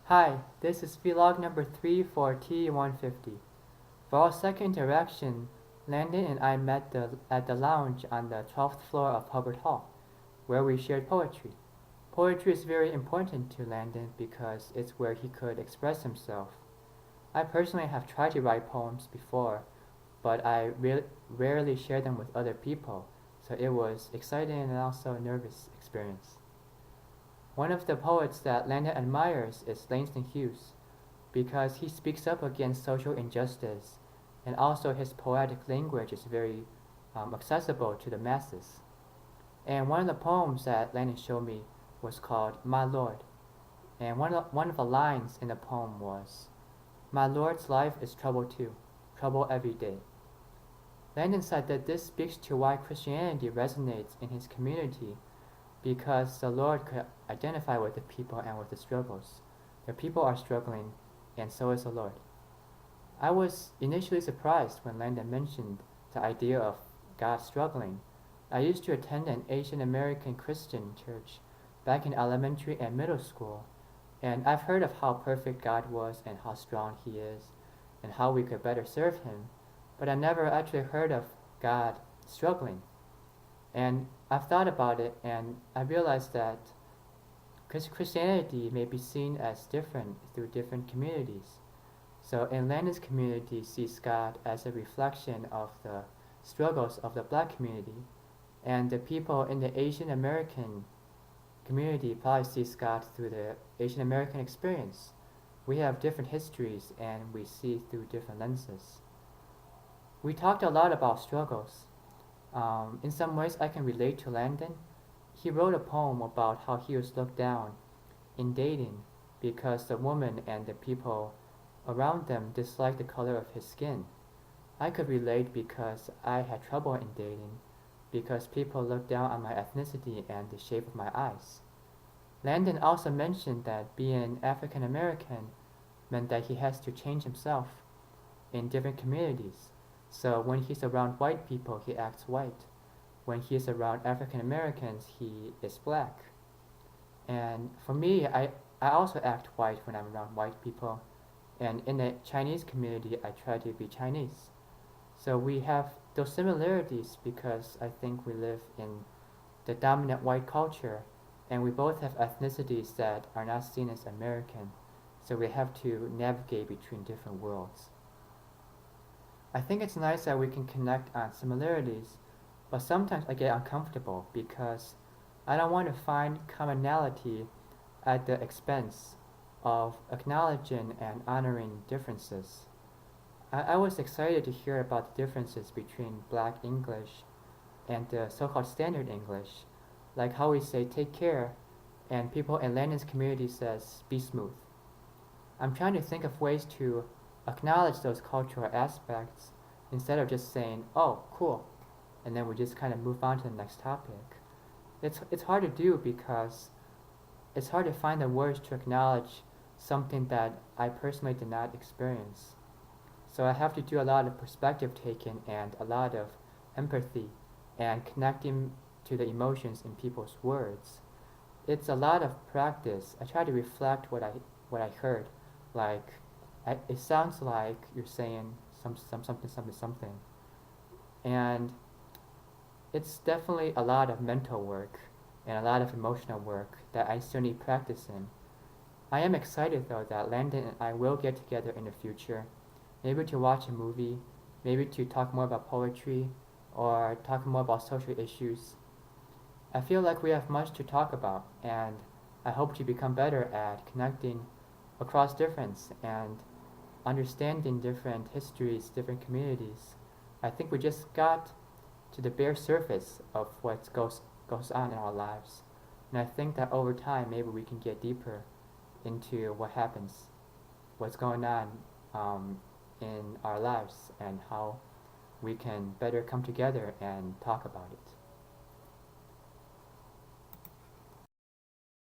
Hi, this is vlog number 3 for T150. For our second interaction, Landon and I met at the lounge on the 12th floor of Hubbard Hall, where we shared poetry. Poetry is very important to Landon because it's where he could express himself. I personally have tried to write poems before, but I rarely share them with other people, so it was exciting and also a nervous experience. One of the poets that Landon admires is Langston Hughes, because he speaks up against social injustice, and also his poetic language is very accessible to the masses. And one of the poems that Landon showed me was called My Lord, and one of the lines in the poem was, My Lord's life is trouble too, trouble every day. Landon said that this speaks to why Christianity resonates in his community because the Lord could identify with the people and with the struggles. The people are struggling, and so is the Lord. I was initially surprised when Landon mentioned the idea of God struggling. I used to attend an Asian American Christian church back in elementary and middle school, and I've heard of how perfect God was and how strong He is, and how we could better serve Him, but I never actually heard of God struggling. And I've thought about it, and I realized that Christianity may be seen as different through different communities. So in Landon's community sees God as a reflection of the struggles of the black community, and the people in the Asian American community probably sees God through the Asian American experience. We have different histories and we see through different lenses. We talked a lot about struggles. In some ways I can relate to Landon. He wrote a poem about how he was looked down in dating because the woman and the people around them disliked the color of his skin. I could relate because I had trouble in dating because people looked down on my ethnicity and the shape of my eyes. Landon also mentioned that being African American meant that he has to change himself in different communities. So when he's around white people, he acts white. When he's around African Americans, he is black. And for me, I also act white when I'm around white people. And in the Chinese community, I try to be Chinese. So we have those similarities because I think we live in the dominant white culture, and we both have ethnicities that are not seen as American. So we have to navigate between different worlds. I think it's nice that we can connect on similarities, but sometimes I get uncomfortable because I don't want to find commonality at the expense of acknowledging and honoring differences. I was excited to hear about the differences between Black English and the so-called Standard English, like how we say take care and people in Landon's community says be smooth. I'm trying to think of ways to acknowledge those cultural aspects instead of just saying, oh, cool, and then we just kind of move on to the next topic. It's hard to do because it's hard to find the words to acknowledge something that I personally did not experience. So I have to do a lot of perspective taking and a lot of empathy and connecting to the emotions in people's words. It's a lot of practice. I try to reflect what I heard. Like it sounds like you're saying something, and it's definitely a lot of mental work and a lot of emotional work that I still need practice in. I am excited though that Landon and I will get together in the future, maybe to watch a movie, maybe to talk more about poetry, or talk more about social issues. I feel like we have much to talk about, and I hope to become better at connecting across difference and understanding different histories, different communities. I think we just got to the bare surface of what goes on in our lives. And I think that over time, maybe we can get deeper into what happens, what's going on in our lives, and how we can better come together and talk about it.